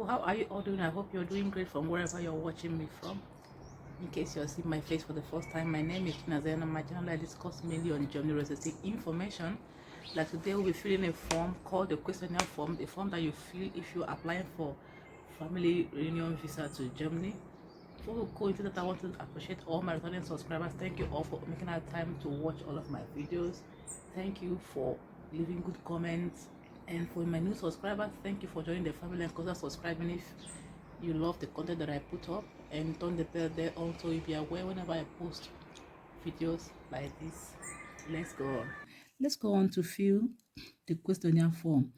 people, how are you all doing? I hope you're doing great from wherever you're watching me from. In case you're seeing my face for the first time, my name is Chinazena. My channel I discuss mainly on Germany residency information. Like today we'll be filling a form called the questionnaire form, the form that you fill if you're applying for family reunion visa to Germany. Before we go into that, I want to appreciate all my returning subscribers. Thank you all for making our time to watch all of my videos. Thank you for leaving good comments. And for my new subscribers, thank you for joining the family and consider subscribing if you love the content that I put up, and turn the bell there on so you'll be aware whenever I post videos like this. Let's go on. Let's go on to fill the questionnaire form.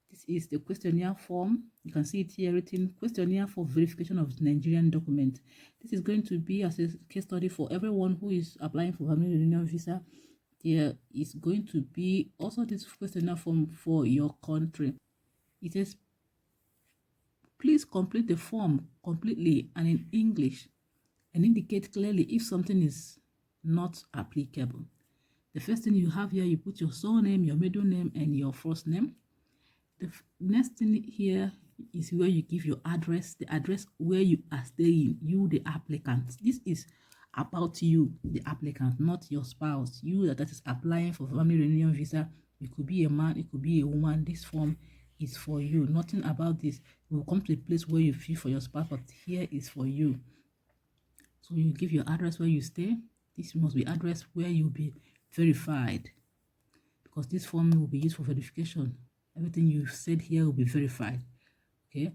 This is the questionnaire form. You can see it here written questionnaire for verification of Nigerian document. This is going to be as a case study for everyone who is applying for family reunion visa. There is going to be also this questionnaire form for your country. It says, please complete the form completely and in English and indicate clearly if something is not applicable. The first thing you have here, you put your surname, your middle name, and your first name. The next thing here is where you give your address, the address where you are staying, you the applicant. This is about you, the applicant, not your spouse. You that is applying for family reunion visa. It could be a man, it could be a woman. This form is for you. Nothing about this. You will come to a place where you feel for your spouse, but here is for you. So you give your address where you stay. This must be address where you'll be verified, because this form will be used for verification. Everything you've said here will be verified. Okay,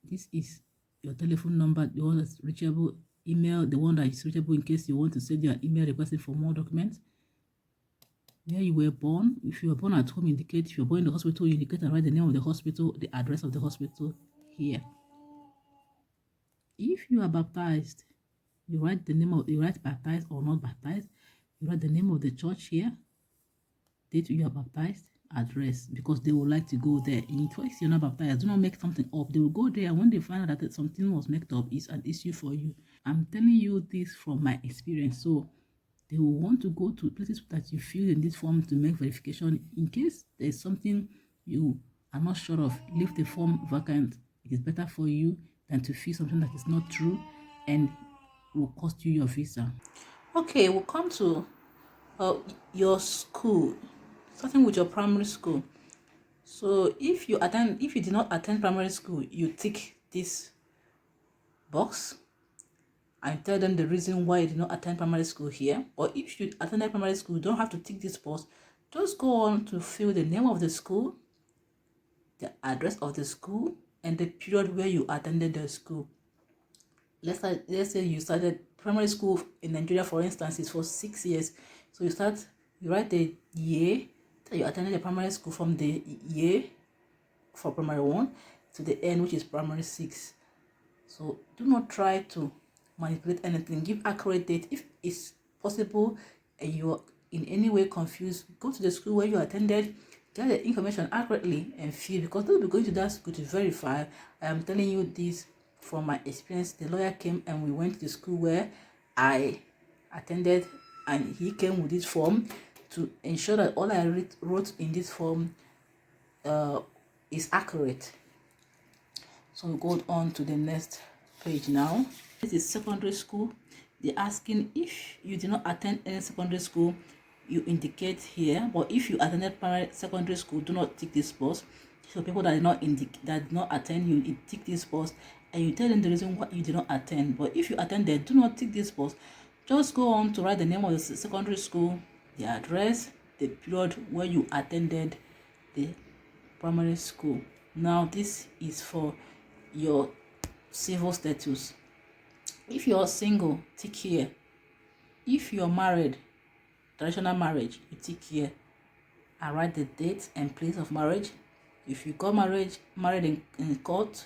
this is your telephone number, the one that's reachable, email, the one that is reachable in case you want to send your email requesting for more documents. Where you were born. If you were born at home, indicate. If you're born in the hospital, you indicate and write the name of the hospital, the address of the hospital here. If you are baptized, you write the name of, you write baptized or not baptized. You write the name of the church here, date you are baptized, address, because they would like to go there. In case you're not baptized, do not make something up. They will go there, and when they find out that something was made up, it's an issue for you. I'm telling you this from my experience. So they will want to go to places that you fill in this form to make verification. In case there's something you are not sure of, leave the form vacant. It is better for you than to fill something that is not true and will cost you your visa. Okay, we'll come to your school, starting with your primary school. So if you did not attend primary school, you tick this box and tell them the reason why you did not attend primary school here. Or if you attended primary school, you don't have to tick this box. Just go on to fill the name of the school, the address of the school, and the period where you attended the school. Let's say you started primary school in Nigeria, for instance, is for 6 years. So you write the year that you attended the primary school, from the year for primary 1 to the end, which is primary 6. So do not try to manipulate anything. Give accurate date if it's possible, and you are in any way confused. Go to the school where you attended, get the information accurately and fill, because they'll be going to that school to verify. I am telling you this from my experience. The lawyer came and we went to the school where I attended, and he came with this form to ensure that all I wrote in this form is accurate. So we go on to the next page now. This is secondary school. They're asking if you did not attend any secondary school, you indicate here. But if you attended primary secondary school, do not tick this box. So people that did not attend, you tick this box and you tell them the reason why you did not attend. But if you attended, do not tick this box. Just go on to write the name of the secondary school, the address, the period where you attended the primary school. Now this is for your civil status. If you're single, tick here. If you're married, traditional marriage, you tick here and write the date and place of marriage. If you got married in court,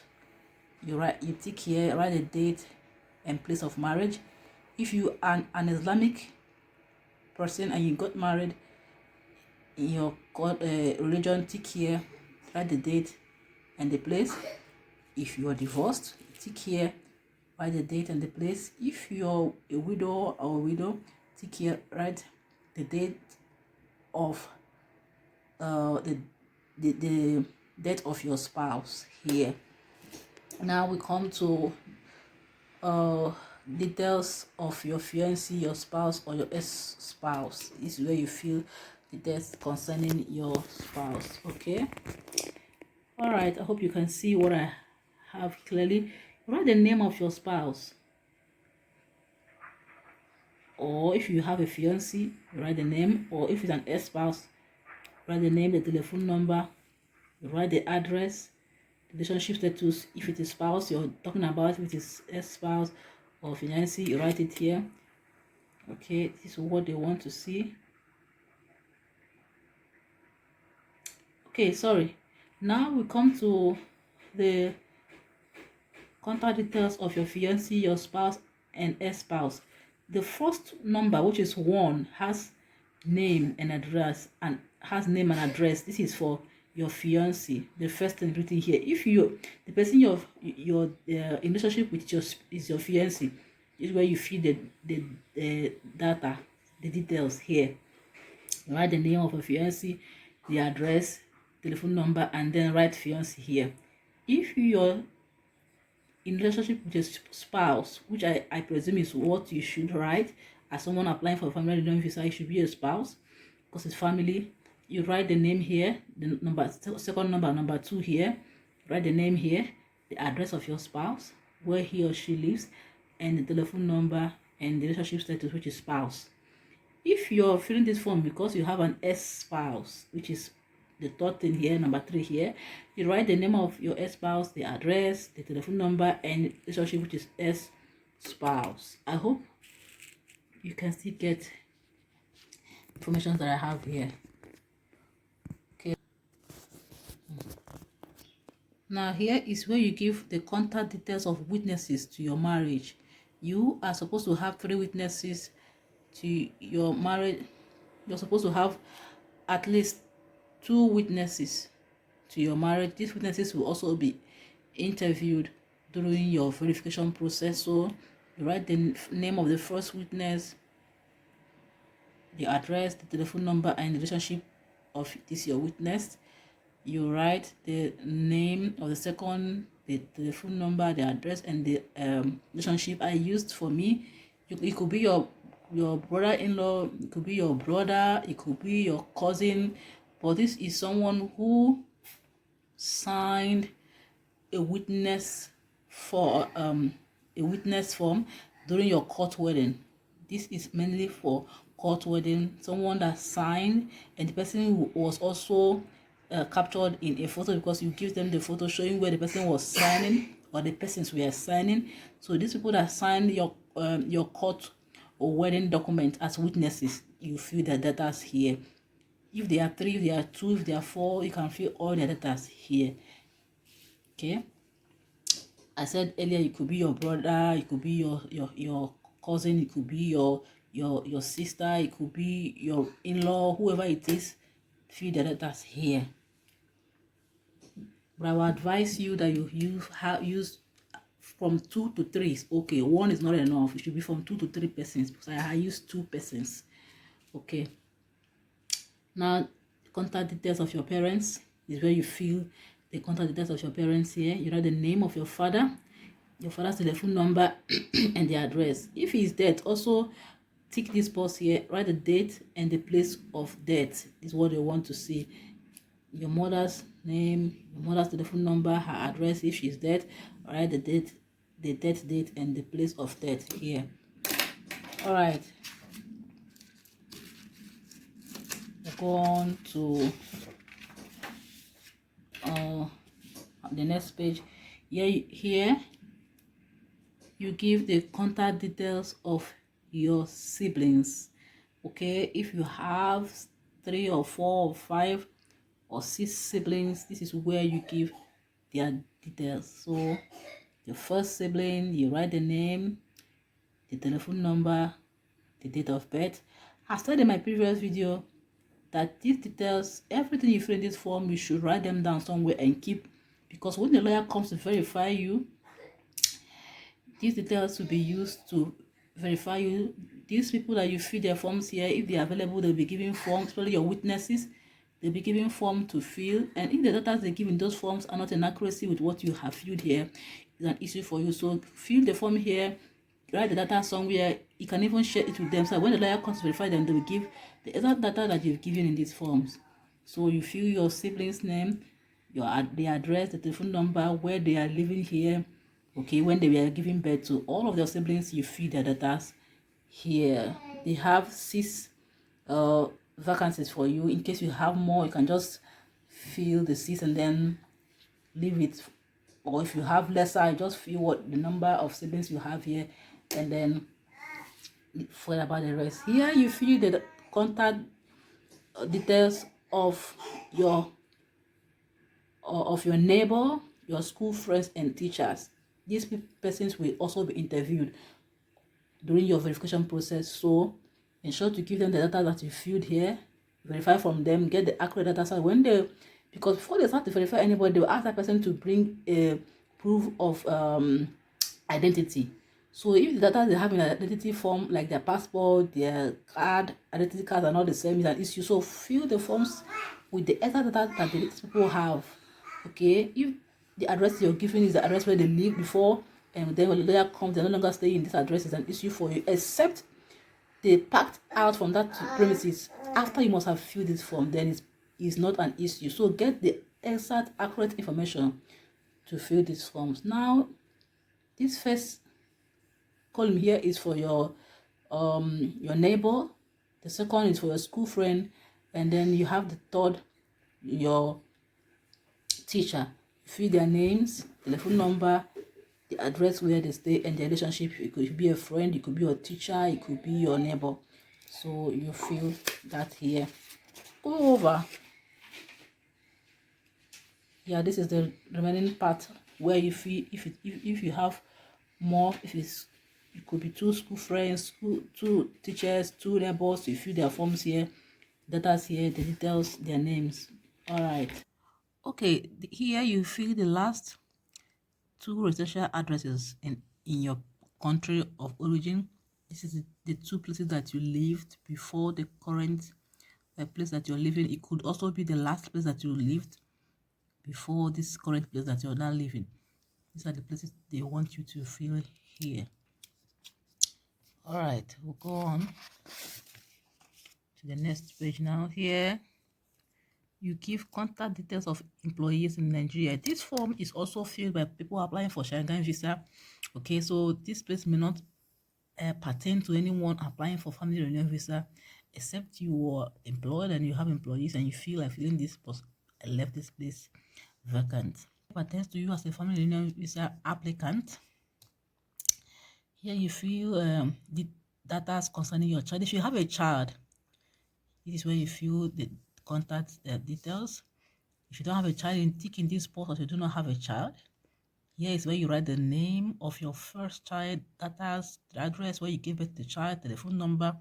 you tick here, write the date and place of marriage. If you are an Islamic person and you got married in your religion, tick here, write the date and the place. If you are divorced, tick here, write the date and the place. If you're a widow or a widow, tick here, write the date of the death of your spouse here. Now we come to details of your fiancé, your spouse, or your ex-spouse. This is where you fill details concerning your spouse. Okay, all right, I hope you can see what I have clearly. Write the name of your spouse, or if you have a fiancé, write the name, or if it's an ex-spouse, write the name, the telephone number, write the address, relationship status. If it is spouse you're talking about, if it is ex-spouse or fiancé, you write it here. Okay, this is what they want to see. Okay, sorry. Now we come to the contact details of your fiancé, your spouse, and ex-spouse. The first number, which is 1, has name and address, and has name and address. This is for your fiancé. The first thing written here. If you, the person your in relationship with is your fiancé, is where you feed the data, the details here. Write the name of a fiancé, the address, telephone number, and then write fiancé here. If you're in relationship with your spouse, which I presume is what you should write as someone applying for a family living visa, it should be a spouse because it's family. You write the name here, the number, second number, number 2 here. Write the name here, the address of your spouse, where he or she lives, and the telephone number and the relationship status, which is spouse. If you're filling this form because you have an ex-spouse, which is the third thing here, number 3 here, you write the name of your ex-spouse, the address, the telephone number, and relationship, which is ex-spouse. I hope you can still get information that I have here. Okay. Now here is where you give the contact details of witnesses to your marriage. You are supposed to have 3 witnesses to your marriage. You're supposed to have at least 2 witnesses to your marriage. These witnesses will also be interviewed during your verification process. So you write the name of the first witness, the address, the telephone number, and the relationship of this your witness. You write the name of the second, the telephone number, the address, and the relationship. I used for me, it could be your brother-in-law, it could be your brother, it could be your cousin, but this is someone who signed a witness for a witness form during your court wedding. This is mainly for court wedding. Someone that signed, and the person was also captured in a photo, because you give them the photo showing where the person was signing or the persons were signing. So these people that signed your court or wedding document as witnesses, you fill their data here. If they are 3, if they are 2, if they are 4, you can fill all their data here. Okay, I said earlier, it could be your brother, it could be your cousin, it could be your sister, it could be your in-law, whoever it is, fill the data here. But I will advise you that you use from 2 to 3 is okay. 1 is not enough. It should be from 2 to 3 persons, because I use 2 persons. Okay. Now, contact details of your parents is where you fill the contact details of your parents here. You write the name of your father, your father's telephone number, and the address. If he is dead, also tick this box here. Write the date and the place of death. This is what they want to see. Your mother's name, your mother's telephone number, her address if she's dead. Write the date, the death date, and the place of death here. All right. Go on to the next page. Here you give the contact details of your siblings. Okay, if you have 3 or 4 or 5 or 6 siblings, this is where you give their details. So the first sibling, you write the name, the telephone number, the date of birth. I said in my previous video that these details, everything you fill in this form, you should write them down somewhere and keep, because when the lawyer comes to verify you, these details will be used to verify you. These people that you fill their forms here, if they are available, they'll be giving forms, especially your witnesses. they'll be giving form to fill, and if the data they give in those forms are not in accuracy with what you have filled here, it's an issue for you. So fill the form here, write the data somewhere. You can even share it with them, so when the lawyer comes to verify them, they will give the exact data that you've given in these forms. So you fill your sibling's name, the address, the telephone number, where they are living here, okay, when they were giving birth to all of their siblings. You fill their data here. They have 6 vacancies for you. In case you have more, you can just fill the 6 and then leave it, or if you have lesser, just fill what the number of siblings you have here and then forget about the rest. Here you fill the contact details of your neighbor, your school friends and teachers. These persons will also be interviewed during your verification process, so ensure to give them the data that you filled here, verify from them, get the accurate data. So when they, because before they start to verify anybody, they will ask that person to bring a proof of identity. So if the data they have in an identity form, like their passport, their card, identity cards are not the same, is an issue. So fill the forms with the exact data that these people have. Okay, if the address you're giving is the address where they lived before, and then when the lawyer comes, they're no longer staying in this address, is an issue for you, except they packed out from that premises after you must have filled this form, then it's not an issue. So get the exact accurate information to fill these forms. Now, this first column here is for your neighbor, the second is for your school friend, and then you have the third, your teacher. Fill their names, telephone number, the address where they stay, and the relationship. It could be a friend, it could be your teacher, it could be your neighbor. So you fill that here. Go over. Yeah, this is the remaining part where you fill if you have more. If it could be 2 school friends, 2 teachers, 2 neighbors. You fill their forms here, data's here, the details, their names. All right. Okay, here you fill the last 2 residential addresses in your country of origin. This is the 2 places that you lived before the current place that you're living. It could also be the last place that you lived before this current place that you're now living. These are the places they want you to fill here. All right, we'll go on to the next page now. Here you give contact details of employees in Nigeria. This form is also filled by people applying for Schengai visa. Okay, so this place may not pertain to anyone applying for family reunion visa, except you are employed and you have employees and you feel like filling this post. I left this place vacant. It pertains to you as a family reunion visa applicant. Here you fill the data concerning your child. If you have a child, this is where you fill the contact details. If you don't have a child, you tick in this box as you do not have a child. Here is where you write the name of your first child, data, the address where you gave birth to the child, telephone number.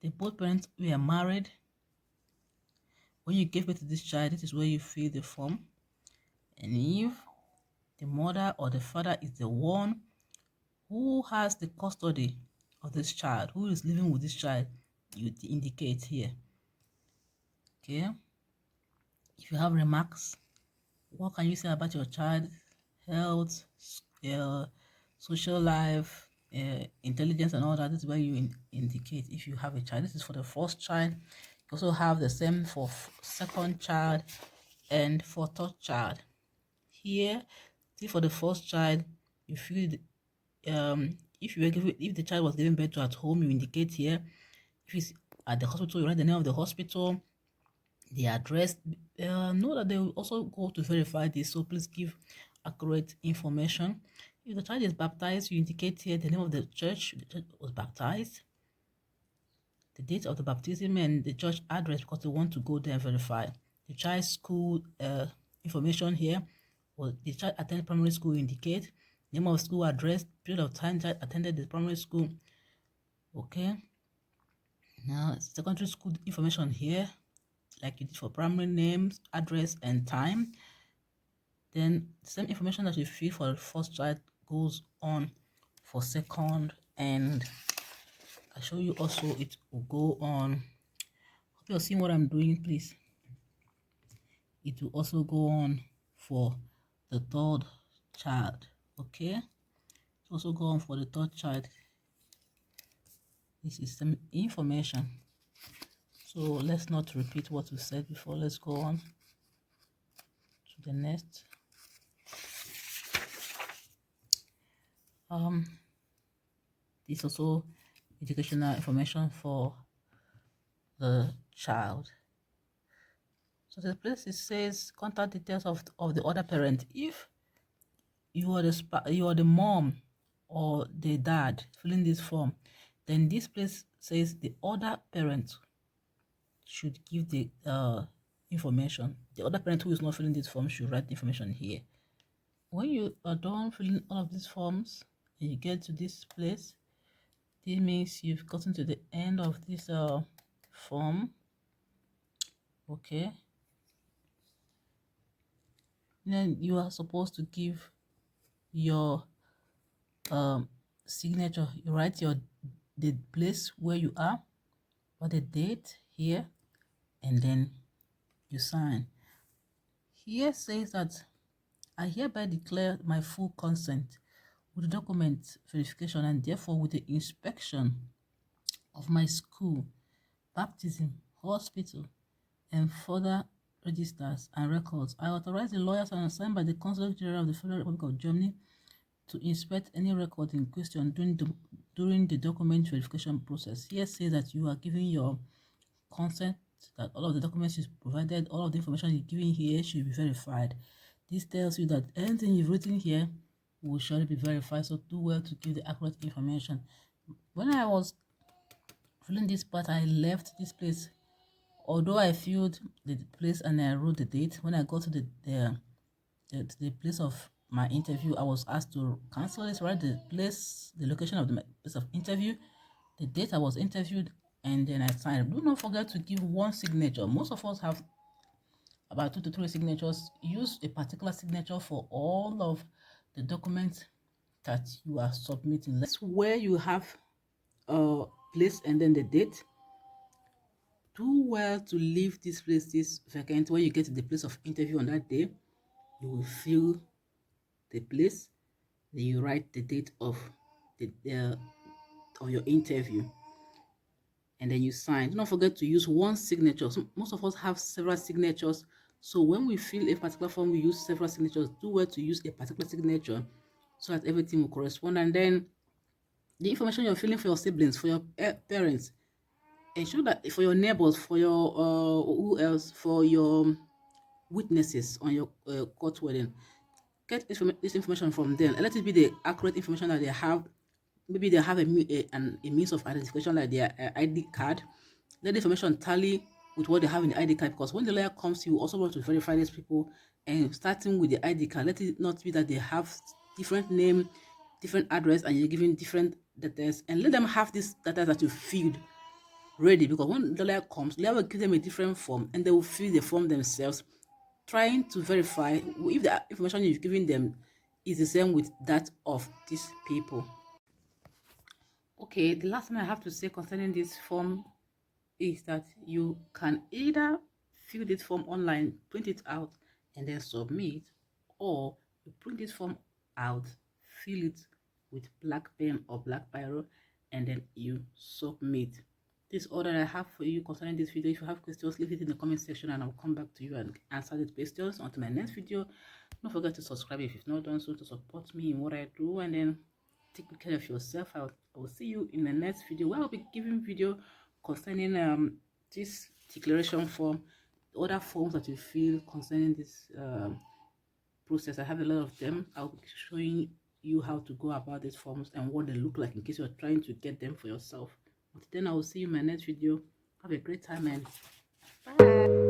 The both parents were married. When you gave birth to this child, this is where you fill the form. And if the mother or the father is the one who has the custody of this child, who is living with this child, you indicate here. Okay. If you have remarks, what can you say about your child? Health, social life, intelligence and all that. This is where you indicate if you have a child. This is for the first child. You also have the same for second child and for third child. Here, see, for the first child, you fill if the child was given birth to at home, you indicate here. If it's at the hospital, you write the name of the hospital, the address. Know that they will also go to verify this, so please give accurate information. If the child is baptized, you indicate here the name of the church was baptized, the date of the baptism, and the church address, because they want to go there and verify. The child's school information here, or the child attended primary school, indicate name of school, address, period of time child attended the primary school. Okay. Now secondary school information here, like you did for primary, names, address, and time. Then the same information that you fill for the first child goes on for second, and I show you also it will go on. Hope you're seeing what I'm doing, please. it will also go on for the third child. Okay, it will also go on for the third child. This is some information, so let's not repeat what we said before. Let's go on to the next. This is also educational information for the child. So the place it says contact details of the other parent. If you are the mom or the dad filling this form, then this place says the other parent should give the information. The other parent who is not filling this form should write the information here. When you are done filling all of these forms and you get to this place, this means you've gotten to the end of this form. Okay, then you are supposed to give your signature. You write the place where you are or the date here, and then you sign. Here says that I hereby declare my full consent with the document verification and therefore with the inspection of my school, baptism, hospital, and further registers and records. I authorize the lawyers and assigned by the Consul General of the Federal Republic of Germany to inspect any record in question during the document verification process. Here says that you are giving your consent that all of the documents you provided, all of the information you're giving here should be verified. This tells you that anything you've written here will surely be verified, so do well to give the accurate information. When I was filling this part, I left this place. Although I filled the place and I wrote the date, when I got to the place of my interview, I was asked to cancel this, write the location of the place of interview, the date I was interviewed, and then I signed. Do not forget to give one signature. Most of us have about 2 to 3 signatures. Use a particular signature for all of the documents that you are submitting. That's where you have a place and then the date. Do well to leave this place this vacant. When you get to the place of interview on that day, you will fill the place, then you write the date of your interview, and then you sign. Do not forget to use one signature. So most of us have several signatures, so when we fill a particular form, we use several signatures. Do well to use a particular signature so that everything will correspond. And then the information you're filling for your siblings, for your parents, ensure that for your neighbors, for your who else, for your witnesses on your court wedding, get this information from them, and let it be the accurate information that they have. Maybe they have a means of identification like their ID card. Let the information tally with what they have in the ID card, because when the lawyer comes, you also want to verify these people, and starting with the ID card, let it not be that they have different name, different address, and you're giving different details, and let them have this data that you filled ready, because when the lawyer comes, the lawyer will give them a different form and they will fill the form themselves, trying to verify if the information you've given them is the same with that of these people. Okay, the last thing I have to say concerning this form is that you can either fill this form online, print it out, and then submit, or you print this form out, fill it with black pen or black biro, and then you submit. This is all that I have for you concerning this video. If you have questions, leave it in the comment section and I'll come back to you and answer these questions. Until my next video, don't forget to subscribe if you've not done so, to support me in what I do, and then take good care of yourself. I will see you in the next video, where I'll be giving video concerning this declaration form, other forms that you fill concerning this process. I have a lot of them. I'll be showing you how to go about these forms and what they look like in case you're trying to get them for yourself. But then I will see you in my next video. Have a great time and bye.